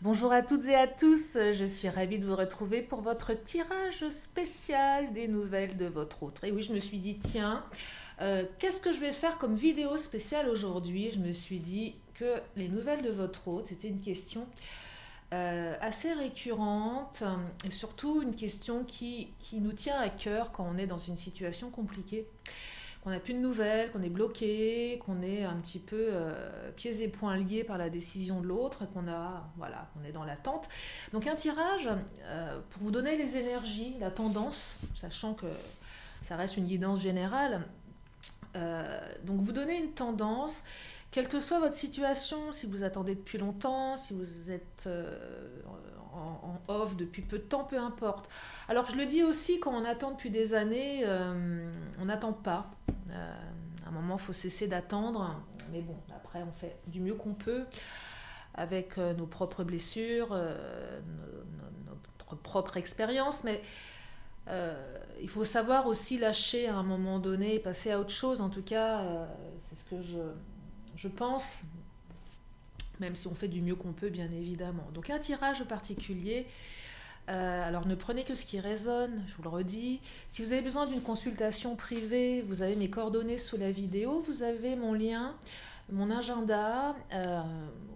Bonjour à toutes et à tous, je suis ravie de vous retrouver pour votre tirage spécial des nouvelles de votre autre. Et oui, je me suis dit, tiens, qu'est-ce que je vais faire comme vidéo spéciale aujourd'hui? Je me suis dit que les nouvelles de votre hôte, c'était une question assez récurrente et surtout une question qui nous tient à cœur quand on est dans une situation compliquée, qu'on n'a plus de nouvelles, qu'on est bloqué, qu'on est un petit peu pieds et poings liés par la décision de l'autre, qu'on est dans l'attente. Donc un tirage pour vous donner les énergies, la tendance, sachant que ça reste une guidance générale. Donc vous donnez une tendance, quelle que soit votre situation, si vous attendez depuis longtemps, si vous êtes en off depuis peu de temps, peu importe. Alors je le dis aussi, quand on attend depuis des années, on n'attend pas. À un moment, il faut cesser d'attendre. Mais bon, après, on fait du mieux qu'on peut avec nos propres blessures, notre propre expérience. Mais il faut savoir aussi lâcher à un moment donné et passer à autre chose. En tout cas, c'est ce que je pense, même si on fait du mieux qu'on peut, bien évidemment. Donc un tirage particulier. Alors ne prenez que ce qui résonne, je vous le redis. Si vous avez besoin d'une consultation privée, vous avez mes coordonnées sous la vidéo, vous avez mon lien, mon agenda,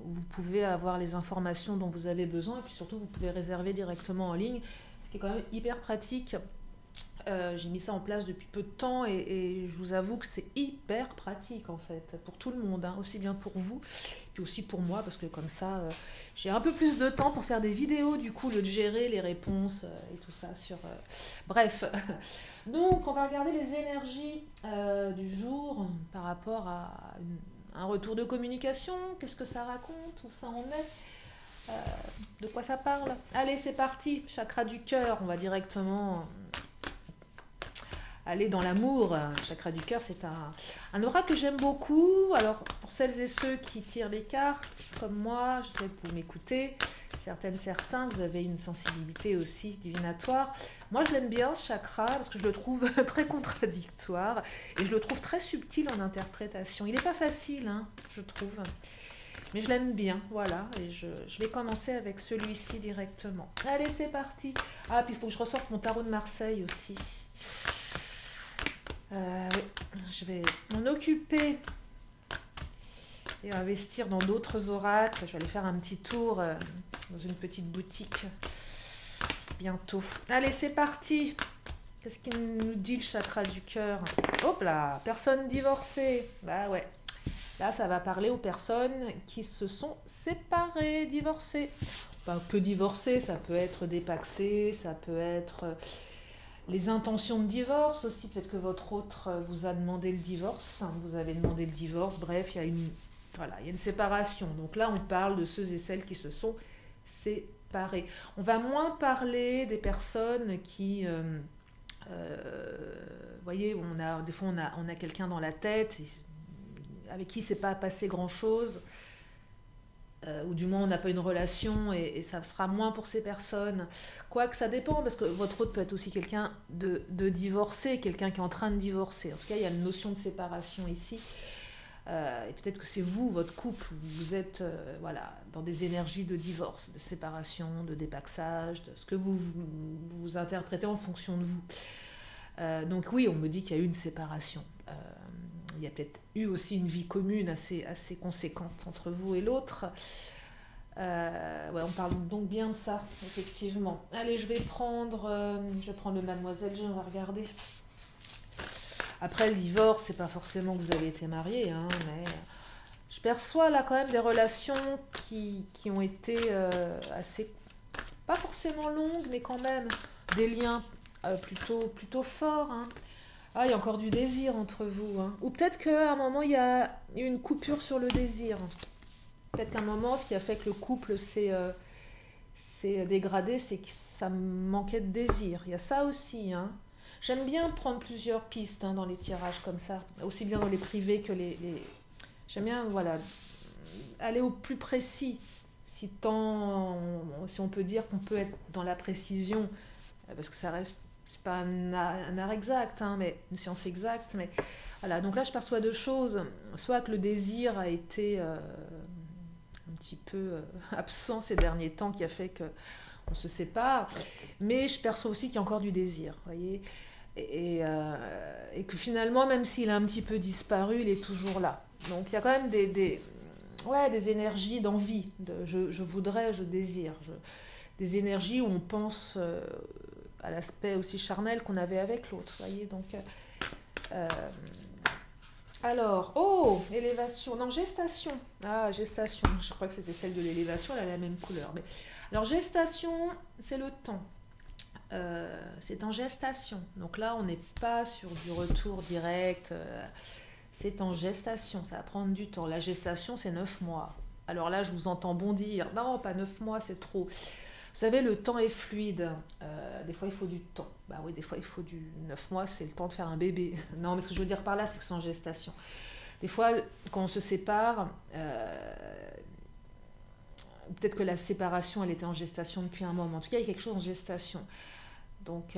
vous pouvez avoir les informations dont vous avez besoin et puis surtout vous pouvez réserver directement en ligne, ce qui est quand même hyper pratique. J'ai mis ça en place depuis peu de temps et je vous avoue que c'est hyper pratique en fait pour tout le monde, hein, aussi bien pour vous puis aussi pour moi parce que comme ça j'ai un peu plus de temps pour faire des vidéos, du coup le de gérer les réponses et tout ça sur bref. Donc on va regarder les énergies du jour par rapport à un retour de communication, qu'est-ce que ça raconte, où ça en est, de quoi ça parle. Allez, c'est parti, chakra du cœur, on va directement aller dans l'amour. Chakra du cœur, c'est un aura que j'aime beaucoup. Alors, pour celles et ceux qui tirent les cartes, comme moi, je sais que vous m'écoutez, certains, vous avez une sensibilité aussi divinatoire. Moi, je l'aime bien, ce chakra, parce que je le trouve très contradictoire et je le trouve très subtil en interprétation. Il n'est pas facile, hein, je trouve. Mais je l'aime bien, voilà, et je vais commencer avec celui-ci directement. Allez, c'est parti. Ah, puis il faut que je ressorte mon tarot de Marseille aussi. Oui, je vais m'en occuper et investir dans d'autres oracles. Je vais aller faire un petit tour dans une petite boutique bientôt. Allez, c'est parti. Qu'est-ce qu'il nous dit le chakra du cœur? Hop là, personne divorcée. Bah ouais. Là, ça va parler aux personnes qui se sont séparées, divorcées. Pas que divorcées, ça peut être dépaxé, ça peut être les intentions de divorce aussi. Peut-être que votre autre vous a demandé le divorce, vous avez demandé le divorce, bref, il y a une séparation. Donc là, on parle de ceux et celles qui se sont séparés. On va moins parler des personnes qui... vous voyez, des fois on a quelqu'un dans la tête avec qui c'est pas passé grand chose, ou du moins on n'a pas une relation et ça sera moins pour ces personnes. Quoique ça dépend, parce que votre autre peut être aussi quelqu'un de divorcé, quelqu'un qui est en train de divorcer. En tout cas, il y a une notion de séparation ici. Et peut-être que c'est vous, votre couple, vous êtes dans des énergies de divorce, de séparation, de dépaxage, de ce que vous interprétez en fonction de vous. Donc oui, on me dit qu'il y a eu une séparation. Il y a peut-être eu aussi une vie commune assez conséquente entre vous et l'autre. On parle donc bien de ça, effectivement. Allez, je vais prendre le mademoiselle, je vais regarder. Après, le divorce, c'est pas forcément que vous avez été marié, hein, mais je perçois là quand même des relations qui ont été assez, pas forcément longues, mais quand même des liens plutôt forts, hein. Ah, il y a encore du désir entre vous, hein. Ou peut-être qu'à un moment, il y a eu une coupure sur le désir. Peut-être qu'à un moment, ce qui a fait que le couple s'est dégradé, c'est que ça manquait de désir. Il y a ça aussi, hein. J'aime bien prendre plusieurs pistes, hein, dans les tirages comme ça, aussi bien dans les privés que les... J'aime bien, aller au plus précis, si on peut dire qu'on peut être dans la précision, parce que ça reste... C'est pas un art exact, hein, mais une science exacte, mais voilà. Donc là, je perçois deux choses. Soit que le désir a été un petit peu absent ces derniers temps qui a fait qu'on se sépare. Mais je perçois aussi qu'il y a encore du désir, vous voyez, et que finalement, même s'il a un petit peu disparu, il est toujours là. Donc il y a quand même des énergies d'envie, je voudrais, je désire, des énergies où on pense à l'aspect aussi charnel qu'on avait avec l'autre, vous voyez. Donc, alors, élévation, non, gestation. Ah, gestation, je crois que c'était celle de l'élévation, elle a la même couleur. Mais... Alors, gestation, c'est le temps. C'est en gestation. Donc là, on n'est pas sur du retour direct. C'est en gestation, ça va prendre du temps. La gestation, c'est 9 mois. Alors là, je vous entends bondir. Non, pas 9 mois, c'est trop. Vous savez, le temps est fluide. Des fois, il faut du temps. Bah oui, des fois, il faut du 9 mois, c'est le temps de faire un bébé. Non, mais ce que je veux dire par là, c'est que c'est en gestation. Des fois, quand on se sépare, peut-être que la séparation, elle était en gestation depuis un moment. En tout cas, il y a quelque chose en gestation. Donc,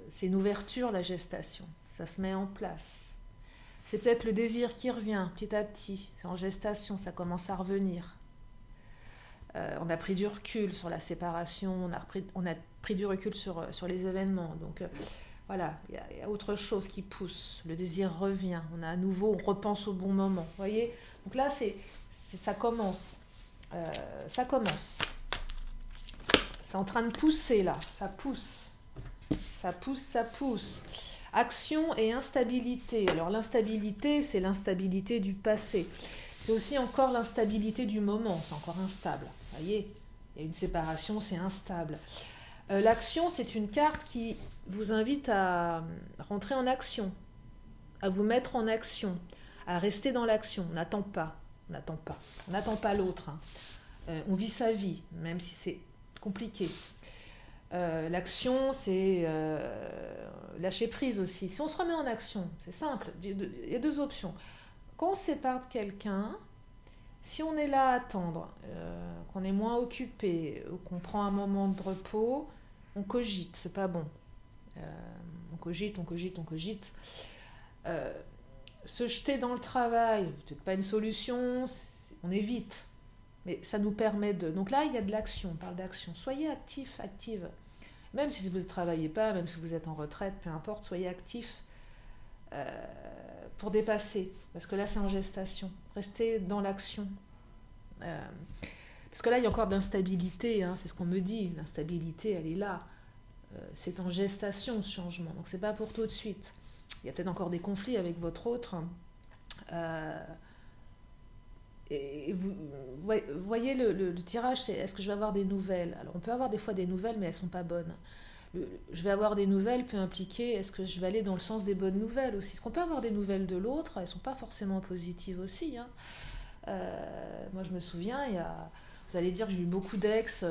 c'est une ouverture, la gestation. Ça se met en place. C'est peut-être le désir qui revient petit à petit. C'est en gestation, ça commence à revenir. On a pris du recul sur la séparation, on a pris du recul sur les événements. Donc voilà, il y a autre chose qui pousse. Le désir revient. On repense au bon moment. Vous voyez? Donc là, ça commence. Ça commence. C'est en train de pousser là. Ça pousse. Ça pousse, ça pousse. Action et instabilité. Alors l'instabilité, c'est l'instabilité du passé. C'est aussi encore l'instabilité du moment. C'est encore instable. Vous voyez, il y a une séparation, c'est instable. L'action, c'est une carte qui vous invite à rentrer en action, à vous mettre en action, à rester dans l'action. On n'attend pas, on n'attend pas l'autre. On vit sa vie, même si c'est compliqué. L'action, c'est lâcher prise aussi. Si on se remet en action, c'est simple, il y a deux options. Quand on se sépare de quelqu'un, si on est là à attendre, qu'on est moins occupé, ou qu'on prend un moment de repos, on cogite, c'est pas bon. On cogite. Se jeter dans le travail, peut-être pas une solution, on évite. Mais ça nous permet de... Donc là, il y a de l'action, on parle d'action. Soyez actifs, actives. Même si vous ne travaillez pas, même si vous êtes en retraite, peu importe, soyez actifs pour dépasser. Parce que là, c'est en gestation. Restez dans l'action. Parce que là, il y a encore de l'instabilité, hein, c'est ce qu'on me dit. L'instabilité, elle est là. C'est en gestation, ce changement. Donc, c'est pas pour tout de suite. Il y a peut-être encore des conflits avec votre autre. Et vous voyez, le tirage, c'est est-ce que je vais avoir des nouvelles? Alors, on peut avoir des fois des nouvelles, mais elles ne sont pas bonnes. Je vais avoir des nouvelles peut impliquer est-ce que je vais aller dans le sens des bonnes nouvelles aussi? Parce qu'on peut avoir des nouvelles de l'autre, elles ne sont pas forcément positives aussi. Hein. Moi, je me souviens, vous allez dire que j'ai eu beaucoup d'ex,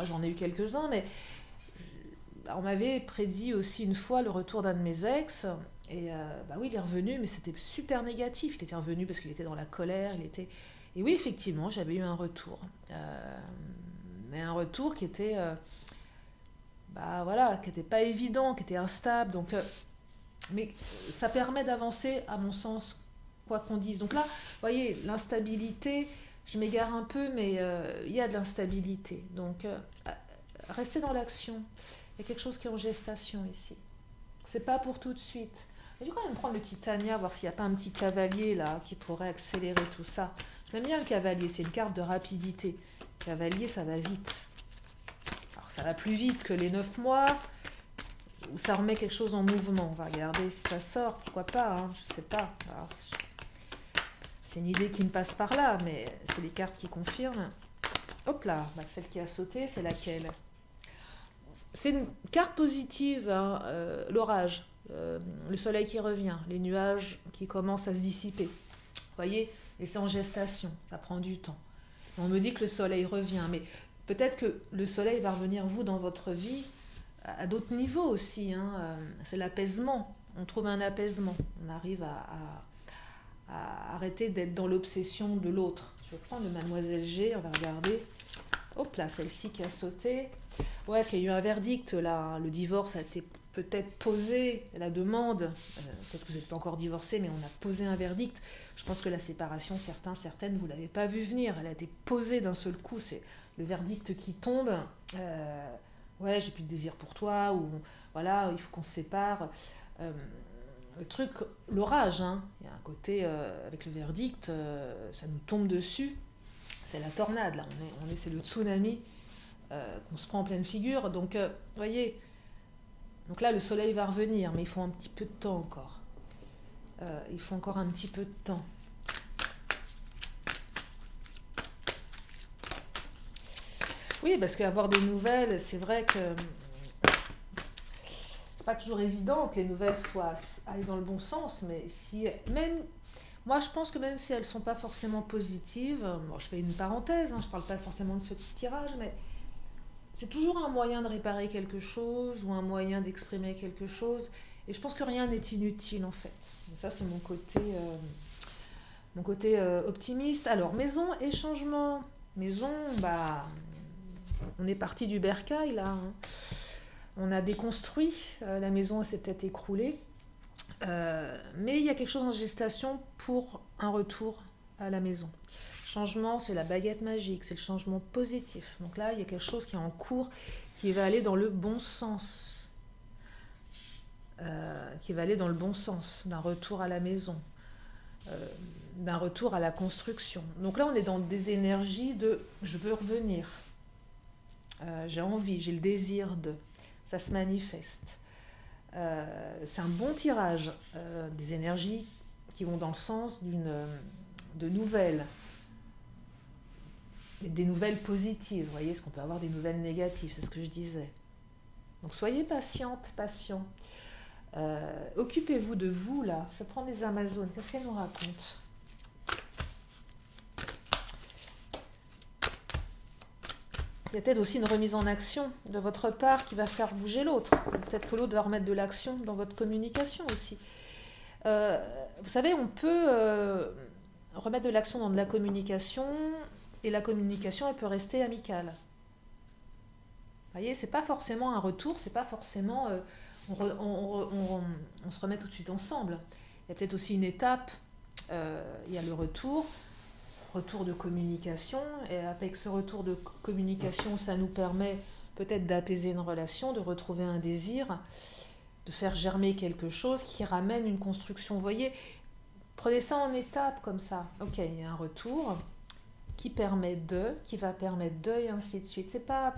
j'en ai eu quelques-uns, mais on m'avait prédit aussi une fois le retour d'un de mes ex. Et oui, il est revenu, mais c'était super négatif. Il était revenu parce qu'il était dans la colère. Et oui, effectivement, j'avais eu un retour. Mais un retour qui était... qui n'était pas évident, qui était instable. Donc, mais ça permet d'avancer, à mon sens, quoi qu'on dise. Donc là, vous voyez, l'instabilité, je m'égare un peu, mais il y a de l'instabilité. Donc, restez dans l'action. Il y a quelque chose qui est en gestation ici. C'est pas pour tout de suite. Je vais quand même prendre le Titania, voir s'il n'y a pas un petit cavalier là qui pourrait accélérer tout ça. J'aime bien le cavalier, c'est une carte de rapidité. Le cavalier, ça va vite. Alors ça va plus vite que les 9 mois, où ça remet quelque chose en mouvement. On va regarder si ça sort, pourquoi pas, hein, je sais pas. Alors, c'est une idée qui me passe par là, mais c'est les cartes qui confirment. Hop là, celle qui a sauté, c'est laquelle? C'est une carte positive, hein, l'orage. Le soleil qui revient, les nuages qui commencent à se dissiper. Vous voyez? Et c'est en gestation, ça prend du temps. Et on me dit que le soleil revient, mais peut-être que le soleil va revenir, vous, dans votre vie, à d'autres niveaux aussi. Hein. C'est l'apaisement. On trouve un apaisement. On arrive à arrêter d'être dans l'obsession de l'autre. Je vais prendre le Mademoiselle G, on va regarder. Hop là, celle-ci qui a sauté. Ouais, parce qu'il y a eu un verdict, là. Le divorce a été peut-être posé la demande, peut-être que vous n'êtes pas encore divorcé, mais on a posé un verdict. Je pense que la séparation, certaines, vous ne l'avez pas vu venir. Elle a été posée d'un seul coup. C'est le verdict qui tombe. Ouais, j'ai plus de désir pour toi, ou voilà, il faut qu'on se sépare. Le truc, l'orage, hein. Il y a un côté, avec le verdict, ça nous tombe dessus. C'est la tornade, là. C'est le tsunami qu'on se prend en pleine figure. Donc, voyez, donc là, le soleil va revenir, mais il faut un petit peu de temps encore. Il faut encore un petit peu de temps. Oui, parce qu'avoir des nouvelles, c'est vrai que c'est pas toujours évident que les nouvelles aillent dans le bon sens, mais si même moi, je pense que même si elles ne sont pas forcément positives, bon, je fais une parenthèse, hein, je ne parle pas forcément de ce tirage, mais c'est toujours un moyen de réparer quelque chose ou un moyen d'exprimer quelque chose. Et je pense que rien n'est inutile, en fait. Et ça, c'est mon côté optimiste. Alors, maison et changement. Maison, bah, on est parti du bercail, là. Hein. On a déconstruit. La maison s'est peut-être écroulée. Mais il y a quelque chose en gestation pour un retour à la maison. Changement, c'est la baguette magique, c'est le changement positif. Donc là, il y a quelque chose qui est en cours, qui va aller dans le bon sens. D'un retour à la maison, d'un retour à la construction. Donc là, on est dans des énergies de « je veux revenir », j'ai envie, j'ai le désir de, ça se manifeste. C'est un bon tirage, des énergies qui vont dans le sens de nouvelles, des nouvelles positives. Vous voyez, est-ce qu'on peut avoir des nouvelles négatives? C'est ce que je disais. Donc soyez patiente, patient. Occupez-vous de vous, là. Je prends les Amazones. Qu'est-ce qu'elles nous racontent? Il y a peut-être aussi une remise en action de votre part qui va faire bouger l'autre. Peut-être que l'autre va remettre de l'action dans votre communication aussi. Vous savez, on peut remettre de l'action dans de la communication et la communication, elle peut rester amicale. Vous voyez, c'est pas forcément un retour, c'est pas forcément on se remet tout de suite ensemble. Il y a peut-être aussi une étape, il y a le retour de communication, et avec ce retour de communication, ça nous permet peut-être d'apaiser une relation, de retrouver un désir, de faire germer quelque chose qui ramène une construction. Vous voyez, prenez ça en étapes comme ça. Ok, il y a un retour qui va permettre de, et ainsi de suite. C'est pas à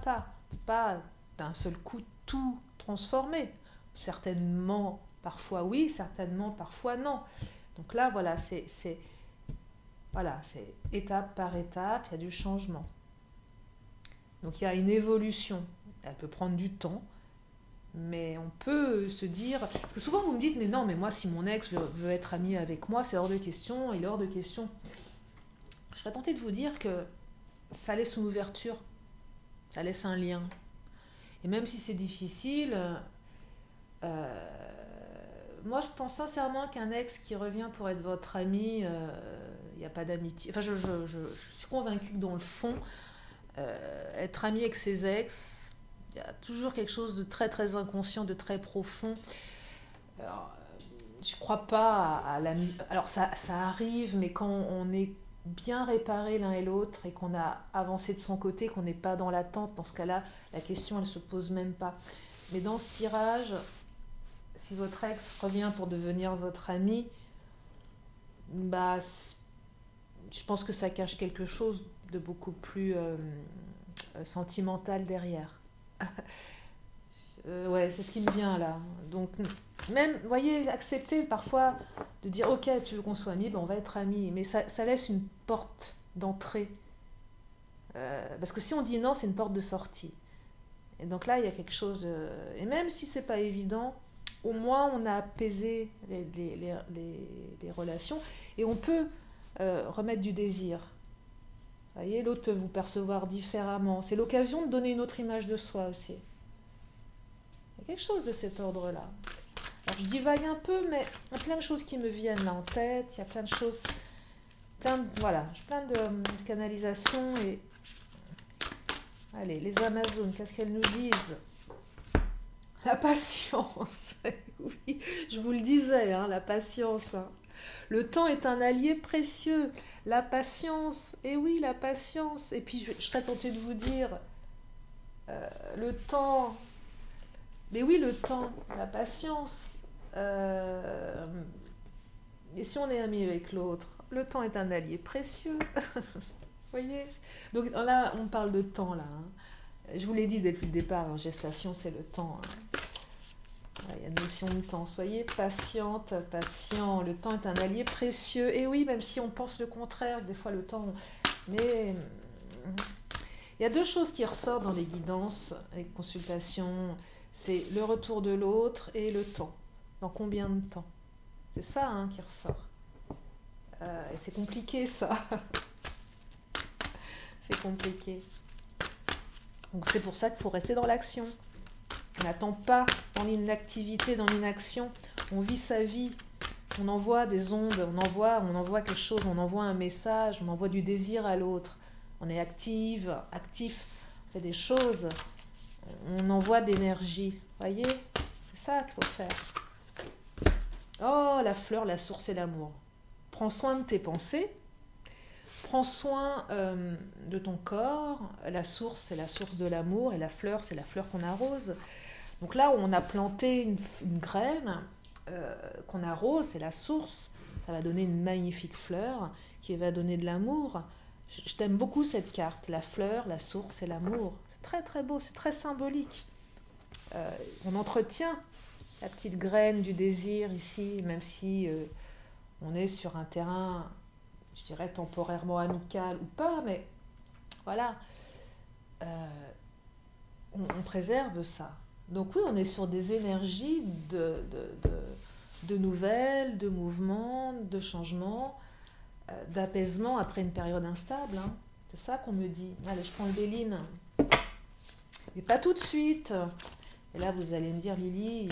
pas d'un seul coup tout transformer. Certainement, parfois oui, certainement, parfois non. Donc là, voilà, c'est étape par étape, il y a du changement. Donc il y a une évolution. Elle peut prendre du temps, mais on peut se dire... Parce que souvent vous me dites, mais non, mais moi si mon ex veut être ami avec moi, c'est hors de question, il est hors de question. Je serais tentée de vous dire que ça laisse une ouverture, ça laisse un lien. Et même si c'est difficile, moi je pense sincèrement qu'un ex qui revient pour être votre ami, il n'y a pas d'amitié. Enfin, je suis convaincue que dans le fond, être ami avec ses ex, il y a toujours quelque chose de très très inconscient, de très profond. Alors, je ne crois pas à l'ami. Alors ça arrive, mais quand on est bien réparé l'un et l'autre et qu'on a avancé de son côté, qu'on n'est pas dans l'attente, dans ce cas-là, la question elle se pose même pas. Mais dans ce tirage, si votre ex revient pour devenir votre ami, bah, je pense que ça cache quelque chose de beaucoup plus sentimental derrière. Ouais, c'est ce qui me vient là. Donc, même, vous voyez, accepter parfois de dire ok, tu veux qu'on soit amis, ben on va être amis, mais ça laisse une porte d'entrée. Parce que si on dit non, c'est une porte de sortie. Et donc là, il y a quelque chose. Et même si c'est pas évident, au moins on a apaisé les relations et on peut remettre du désir. Vous voyez, l'autre peut vous percevoir différemment. C'est l'occasion de donner une autre image de soi aussi. Il y a quelque chose de cet ordre-là. Alors je divague un peu, mais il y a plein de choses qui me viennent là en tête. Il y a plein de choses, plein de canalisations. Et allez, les Amazones, qu'est-ce qu'elles nous disent? La patience. Oui, je vous le disais, hein, la patience. Hein. Le temps est un allié précieux. La patience. Et oui, la patience. Et puis, je serais tentée de vous dire, le temps. Mais oui, le temps, la patience. Et si on est ami avec l'autre, le temps est un allié précieux. Vous voyez? Donc là, on parle de temps, là. Hein. Je vous l'ai dit depuis le départ, en gestation, c'est le temps. Hein. Il y a une notion de temps. Soyez patiente, patient. Le temps est un allié précieux. Et oui, même si on pense le contraire, des fois le temps... Mais il y a deux choses qui ressortent dans les guidances, les consultations. C'est le retour de l'autre et le temps. Dans combien de temps? C'est ça hein, qui ressort. Et c'est compliqué, ça. C'est compliqué. Donc c'est pour ça qu'il faut rester dans l'action. On n'attend pas dans l'inactivité, dans l'inaction. On vit sa vie. On envoie des ondes, on envoie quelque chose, on envoie un message, on envoie du désir à l'autre. On est actif, on fait des choses. On envoie de l'énergie. Voyez? C'est ça qu'il faut faire. Oh, la fleur, la source et l'amour. Prends soin de tes pensées. Prends soin de ton corps. La source, c'est la source de l'amour. Et la fleur, c'est la fleur qu'on arrose. Donc là où on a planté une graine qu'on arrose, c'est la source. Ça va donner une magnifique fleur qui va donner de l'amour. Je t'aime beaucoup cette carte. La fleur, la source et l'amour. C'est très très beau, c'est très symbolique. On entretient la petite graine du désir ici, même si on est sur un terrain, je dirais, temporairement amical ou pas, mais voilà, on préserve ça. Donc oui, on est sur des énergies de nouvelles, de mouvements, de changements, d'apaisement après une période instable. Hein. C'est ça qu'on me dit. Allez, je prends le Béline. Mais pas tout de suite. Et là, vous allez me dire, Lily,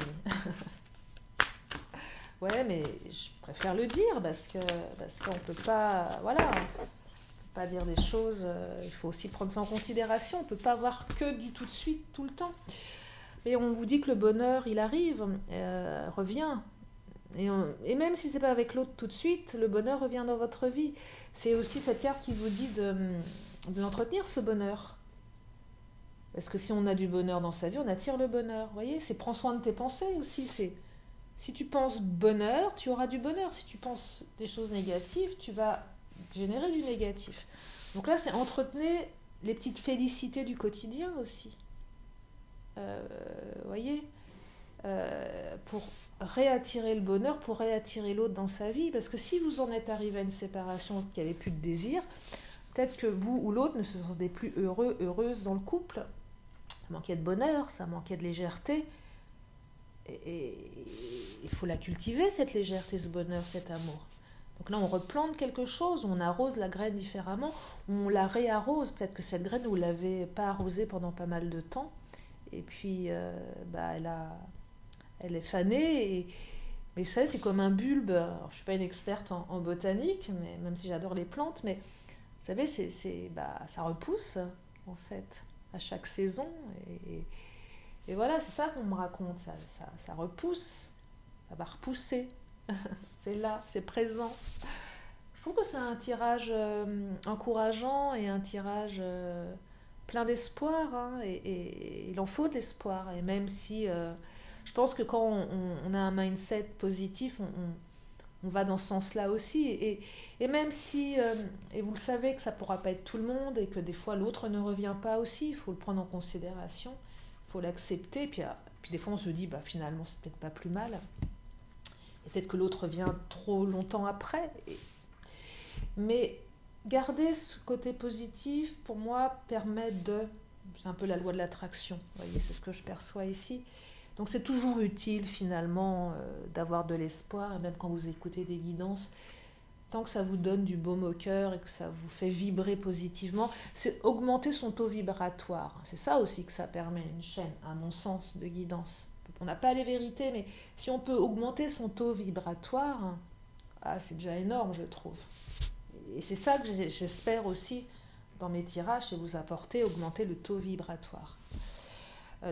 ouais, mais je préfère le dire parce qu'on ne peut pas, voilà, on peut pas dire des choses, il faut aussi prendre ça en considération. On ne peut pas avoir que du tout de suite, tout le temps. Mais on vous dit que le bonheur, il arrive, revient. Et même si ce n'est pas avec l'autre tout de suite, le bonheur revient dans votre vie. C'est aussi cette carte qui vous dit de l'entretenir, ce bonheur. Parce que si on a du bonheur dans sa vie, on attire le bonheur. Vous voyez, c'est prends soin de tes pensées aussi. C'est si tu penses bonheur, tu auras du bonheur. Si tu penses des choses négatives, tu vas générer du négatif. Donc là, c'est entretenir les petites félicités du quotidien aussi. Vous voyez, pour réattirer le bonheur, pour réattirer l'autre dans sa vie. Parce que si vous en êtes arrivé à une séparation, qu'il n'y avait plus de désir, peut-être que vous ou l'autre ne se sentez plus heureux, heureuse dans le couple. Ça manquait de bonheur, ça manquait de légèreté. Et il faut la cultiver, cette légèreté, ce bonheur, cet amour. Donc là, on replante quelque chose, on arrose la graine différemment, on la réarrose. Peut-être que cette graine, vous ne l'avez pas arrosée pendant pas mal de temps. Et puis, elle est fanée. Mais ça, c'est comme un bulbe. Alors, je ne suis pas une experte en botanique, mais, même si j'adore les plantes, mais vous savez, ça repousse, en fait, à chaque saison. Et voilà, c'est ça qu'on me raconte. Ça repousse, ça va repousser. C'est là, c'est présent. Je trouve que c'est un tirage encourageant et un tirage plein d'espoir. Hein, et il en faut de l'espoir. Et même si je pense que quand on a un mindset positif, on va dans ce sens-là aussi. Et même si, et vous le savez que ça ne pourra pas être tout le monde et que des fois l'autre ne revient pas aussi, il faut le prendre en considération, il faut l'accepter. Puis des fois on se dit, finalement c'est peut-être pas plus mal. Et peut-être que l'autre revient trop longtemps après. Mais garder ce côté positif, pour moi, permet c'est un peu la loi de l'attraction. Vous voyez, c'est ce que je perçois ici. Donc c'est toujours utile finalement d'avoir de l'espoir, et même quand vous écoutez des guidances, tant que ça vous donne du baume au cœur et que ça vous fait vibrer positivement, c'est augmenter son taux vibratoire. C'est ça aussi que ça permet, une chaîne, à mon sens, de guidance. On n'a pas les vérités, mais si on peut augmenter son taux vibratoire, c'est déjà énorme, je trouve. Et c'est ça que j'espère aussi dans mes tirages, c'est vous apporter, augmenter le taux vibratoire.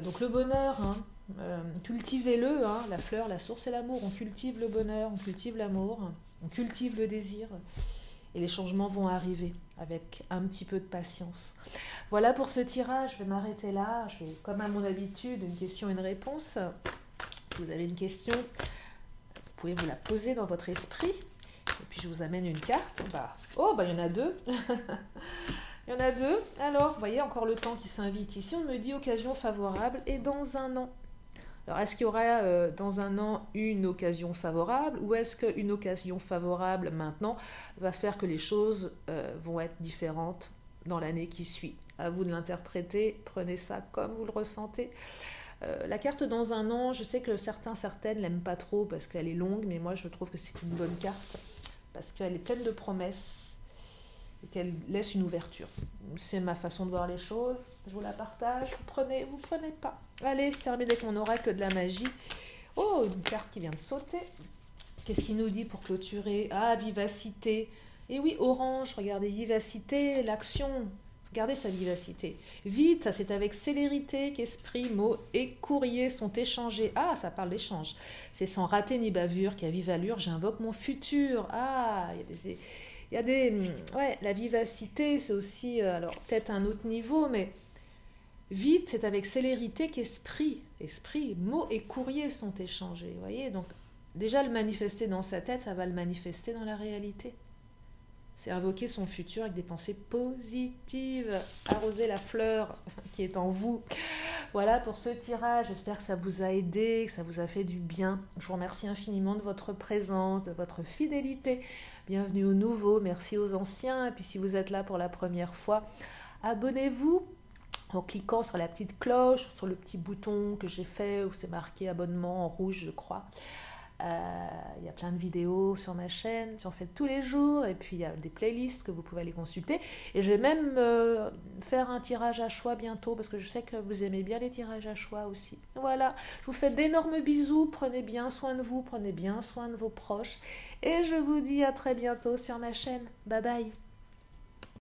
Donc le bonheur, hein, cultivez-le, hein, la fleur, la source et l'amour. On cultive le bonheur, on cultive l'amour, on cultive le désir. Et les changements vont arriver avec un petit peu de patience. Voilà pour ce tirage, je vais m'arrêter là. Je vais, comme à mon habitude, une question et une réponse. Si vous avez une question, vous pouvez vous la poser dans votre esprit. Et puis je vous amène une carte. Il y en a deux. Il y en a deux. Alors, vous voyez, encore le temps qui s'invite. Ici, on me dit occasion favorable et dans un an. Alors, est-ce qu'il y aura dans un an une occasion favorable ou est-ce qu'une occasion favorable maintenant va faire que les choses vont être différentes dans l'année qui suit? À vous de l'interpréter, prenez ça comme vous le ressentez. La carte dans un an, je sais que certaines l'aiment pas trop parce qu'elle est longue, mais moi je trouve que c'est une bonne carte parce qu'elle est pleine de promesses et qu'elle laisse une ouverture. C'est ma façon de voir les choses, je vous la partage, vous prenez pas. Allez, je termine avec mon oracle de la magie. Oh, une carte qui vient de sauter. Qu'est-ce qu'il nous dit pour clôturer? Ah, vivacité. Et oui, orange, regardez, vivacité, l'action. Regardez sa vivacité. Vite, c'est avec célérité qu'esprit, mots et courrier sont échangés. Ah, ça parle d'échange. C'est sans rater ni bavure qu'à vive allure, j'invoque mon futur. Ah, il y a des... Ouais, la vivacité, c'est aussi, alors peut-être un autre niveau, mais vite, c'est avec célérité qu'esprit, mots et courrier sont échangés. Vous voyez, donc déjà le manifester dans sa tête, ça va le manifester dans la réalité. C'est invoquer son futur avec des pensées positives, arroser la fleur qui est en vous. Voilà pour ce tirage, j'espère que ça vous a aidé, que ça vous a fait du bien. Je vous remercie infiniment de votre présence, de votre fidélité. Bienvenue aux nouveaux, merci aux anciens. Et puis si vous êtes là pour la première fois, abonnez-vous en cliquant sur la petite cloche, sur le petit bouton que j'ai fait où c'est marqué abonnement en rouge, je crois. Il y a plein de vidéos sur ma chaîne, j'en fais tous les jours, et puis il y a des playlists que vous pouvez aller consulter. Et je vais même faire un tirage à choix bientôt, parce que je sais que vous aimez bien les tirages à choix aussi. Voilà, je vous fais d'énormes bisous, prenez bien soin de vous, prenez bien soin de vos proches, et je vous dis à très bientôt sur ma chaîne. Bye bye.